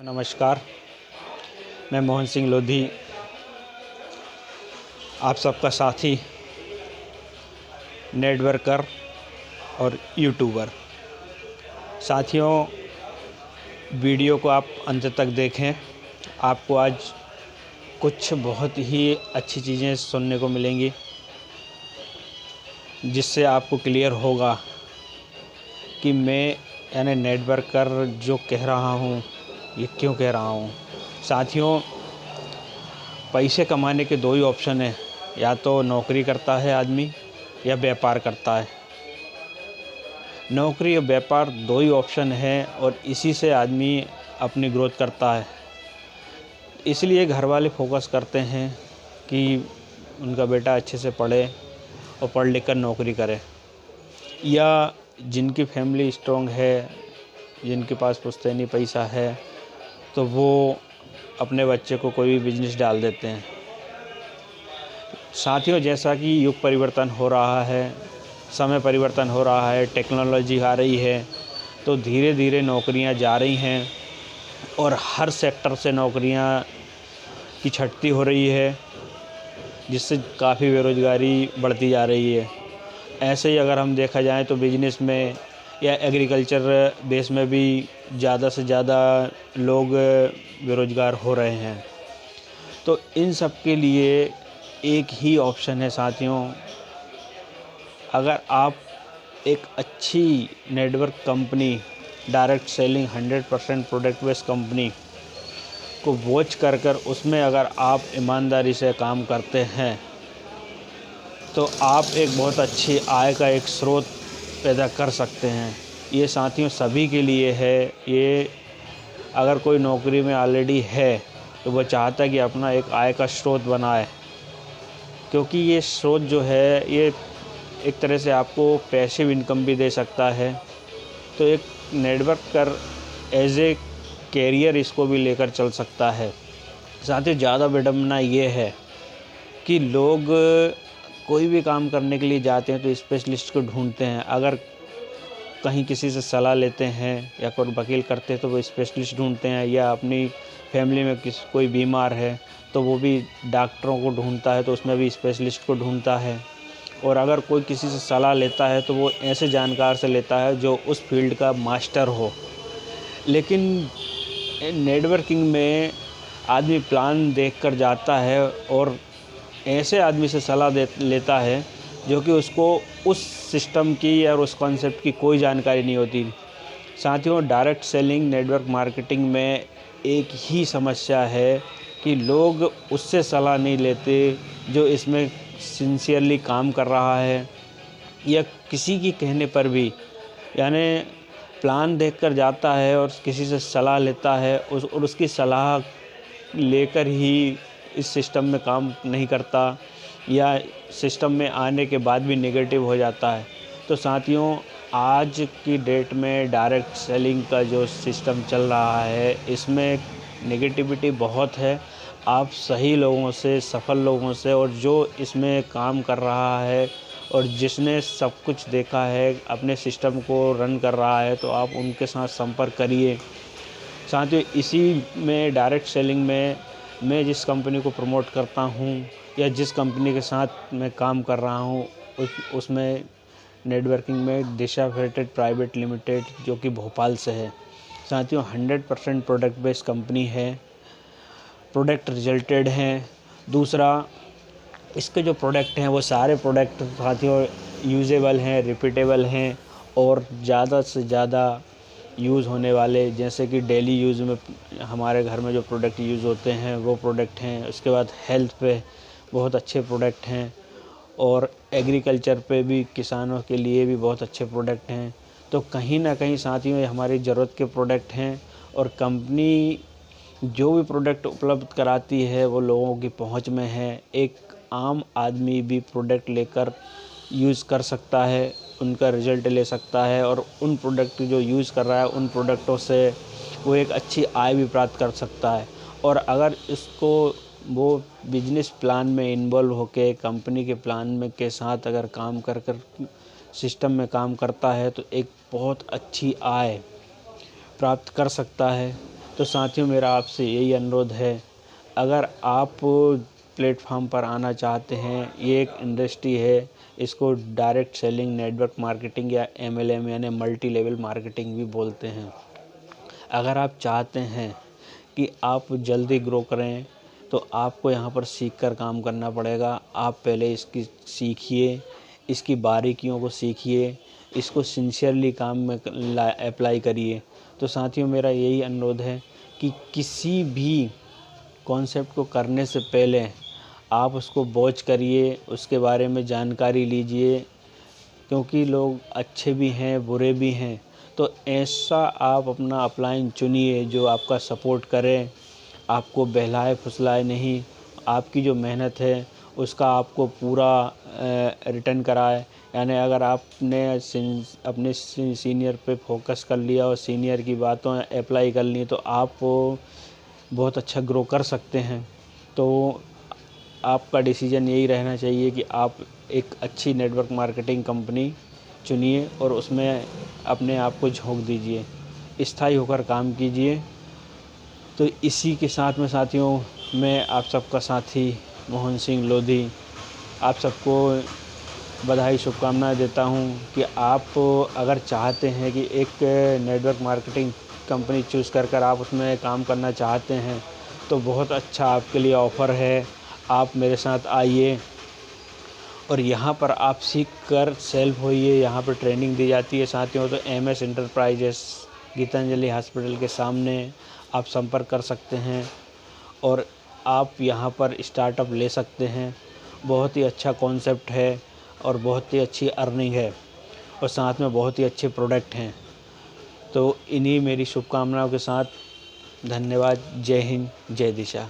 नमस्कार, मैं मोहन सिंह लोधी, आप सबका साथी, नेटवर्कर और यूट्यूबर। साथियों, वीडियो को आप अंत तक देखें। आपको आज कुछ बहुत ही अच्छी चीज़ें सुनने को मिलेंगी, जिससे आपको क्लियर होगा कि मैं यानी नेटवर्कर जो कह रहा हूँ ये क्यों कह रहा हूँ। साथियों, पैसे कमाने के दो ही ऑप्शन हैं, या तो नौकरी करता है आदमी या व्यापार करता है। नौकरी या व्यापार दो ही ऑप्शन है और इसी से आदमी अपनी ग्रोथ करता है। इसलिए घर वाले फोकस करते हैं कि उनका बेटा अच्छे से पढ़े और पढ़ लिख कर नौकरी करे, या जिनकी फैमिली स्ट्रॉन्ग है, जिनके पास पुश्तैनी पैसा है, तो वो अपने बच्चे को कोई भी बिजनेस डाल देते हैं। साथियों, जैसा कि युग परिवर्तन हो रहा है, समय परिवर्तन हो रहा है, टेक्नोलॉजी आ रही है, तो धीरे धीरे नौकरियां जा रही हैं और हर सेक्टर से नौकरियां की छटती हो रही है, जिससे काफ़ी बेरोज़गारी बढ़ती जा रही है। ऐसे ही अगर हम देखा जाए तो बिजनेस में या एग्रीकल्चर बेस में भी ज़्यादा से ज़्यादा लोग बेरोज़गार हो रहे हैं। तो इन सब के लिए एक ही ऑप्शन है साथियों। अगर आप एक अच्छी network company, direct selling 100% product based company को वॉच कर कर उसमें अगर आप ईमानदारी से काम करते हैं, तो आप एक बहुत अच्छी आय का एक स्रोत पैदा कर सकते हैं। ये साथियों सभी के लिए है। ये अगर कोई नौकरी में ऑलरेडी है तो वो चाहता है कि अपना एक आय का स्रोत बनाए, क्योंकि ये स्रोत जो है ये एक तरह से आपको पैसिव इनकम भी दे सकता है। तो एक नेटवर्क कर एज ए कैरियर इसको भी लेकर चल सकता है। साथियों, ज़्यादा विडंबना ये है कि लोग कोई भी काम करने के लिए जाते हैं तो स्पेशलिस्ट को ढूंढते हैं। अगर कहीं किसी से सलाह लेते हैं या कोई वकील करते हैं तो वो स्पेशलिस्ट ढूंढते हैं, या अपनी फैमिली में कोई बीमार है तो वो भी डॉक्टरों को ढूंढता है, तो उसमें भी स्पेशलिस्ट को ढूंढता है। और अगर कोई किसी से सलाह लेता है तो वो ऐसे जानकार से लेता है जो उस फील्ड का मास्टर हो। लेकिन नेटवर्किंग में आदमी प्लान देखकर जाता है और ऐसे आदमी से सलाह लेता है जो कि उसको उस सिस्टम की या उस कॉन्सेप्ट की कोई जानकारी नहीं होती। साथियों, डायरेक्ट सेलिंग नेटवर्क मार्केटिंग में एक ही समस्या है कि लोग उससे सलाह नहीं लेते जो इसमें सिंसियरली काम कर रहा है, या किसी की कहने पर भी यानी प्लान देखकर जाता है और किसी से सलाह लेता है और उसकी सलाह लेकर ही इस सिस्टम में काम नहीं करता, या सिस्टम में आने के बाद भी नेगेटिव हो जाता है। तो साथियों, आज की डेट में डायरेक्ट सेलिंग का जो सिस्टम चल रहा है इसमें नेगेटिविटी बहुत है। आप सही लोगों से, सफल लोगों से, और जो इसमें काम कर रहा है और जिसने सब कुछ देखा है, अपने सिस्टम को रन कर रहा है, तो आप उनके साथ संपर्क करिए। साथियों, इसी में डायरेक्ट सेलिंग में मैं जिस कंपनी को प्रमोट करता हूँ या जिस कंपनी के साथ मैं काम कर रहा हूँ उसमें नेटवर्किंग में दिशा फेटेड प्राइवेट लिमिटेड, जो कि भोपाल से है। साथियों, 100% प्रोडक्ट बेस्ड कंपनी है, प्रोडक्ट रिजल्टेड हैं। दूसरा, इसके जो प्रोडक्ट हैं वो सारे प्रोडक्ट साथियों यूजेबल हैं, रिपीटेबल हैं और ज़्यादा से ज़्यादा यूज़ होने वाले, जैसे कि डेली यूज़ में हमारे घर में जो प्रोडक्ट यूज़ होते हैं वो प्रोडक्ट हैं। उसके बाद हेल्थ पे बहुत अच्छे प्रोडक्ट हैं, और एग्रीकल्चर पे भी किसानों के लिए भी बहुत अच्छे प्रोडक्ट हैं। तो कहीं ना कहीं साथियों ये हमारी ज़रूरत के प्रोडक्ट हैं, और कंपनी जो भी प्रोडक्ट उपलब्ध कराती है वो लोगों की पहुंच में है। एक आम आदमी भी प्रोडक्ट लेकर यूज़ कर सकता है, उनका रिज़ल्ट ले सकता है, और उन प्रोडक्ट जो यूज़ कर रहा है उन प्रोडक्टों से वो एक अच्छी आय भी प्राप्त कर सकता है। और अगर इसको वो बिजनेस प्लान में इन्वॉल्व होके कंपनी के प्लान में के साथ अगर काम कर सिस्टम में काम करता है तो एक बहुत अच्छी आय प्राप्त कर सकता है। तो साथियों, मेरा आपसे यही अनुरोध है, अगर आप प्लेटफॉर्म पर आना चाहते हैं, ये एक इंडस्ट्री है, इसको डायरेक्ट सेलिंग नेटवर्क मार्केटिंग या MLM यानी मल्टी लेवल मार्केटिंग भी बोलते हैं। अगर आप चाहते हैं कि आप जल्दी ग्रो करें तो आपको यहाँ पर सीख कर काम करना पड़ेगा। आप पहले इसकी सीखिए, इसकी बारीकियों को सीखिए, इसको सिंसियरली काम में अप्लाई करिए। तो साथियों, मेरा यही अनुरोध है कि किसी भी कॉन्सेप्ट को करने से पहले आप उसको वॉच करिए, उसके बारे में जानकारी लीजिए, क्योंकि लोग अच्छे भी हैं, बुरे भी हैं। तो ऐसा आप अपना अपलाइन चुनिए जो आपका सपोर्ट करे, आपको बहलाए फुसलाए नहीं, आपकी जो मेहनत है उसका आपको पूरा रिटर्न कराए। यानी अगर आपने अपने सीनियर पे फोकस कर लिया और सीनियर की बातों अप्लाई कर ली तो आप बहुत अच्छा ग्रो कर सकते हैं। तो आपका डिसीजन यही रहना चाहिए कि आप एक अच्छी नेटवर्क मार्केटिंग कंपनी चुनिए और उसमें अपने आप को झोंक दीजिए, स्थायी होकर काम कीजिए। तो इसी के साथ में साथियों, मैं आप सबका साथी मोहन सिंह लोधी आप सबको बधाई शुभकामनाएं देता हूं कि आप अगर चाहते हैं कि एक नेटवर्क मार्केटिंग कंपनी चूज़ कर आप उसमें काम करना चाहते हैं तो बहुत अच्छा आपके लिए ऑफ़र है। आप मेरे साथ आइए और यहाँ पर आप सीख कर सेल्फ होइए। यहाँ पर ट्रेनिंग दी जाती है साथियों। तो MS इंटरप्राइजेस गीतांजलि हॉस्पिटल के सामने आप संपर्क कर सकते हैं और आप यहाँ पर स्टार्टअप ले सकते हैं। बहुत ही अच्छा कॉन्सेप्ट है और बहुत ही अच्छी अर्निंग है और साथ में बहुत ही अच्छे प्रोडक्ट हैं। तो इन्हीं मेरी शुभकामनाओं के साथ धन्यवाद। जय हिंद, जय दिशा।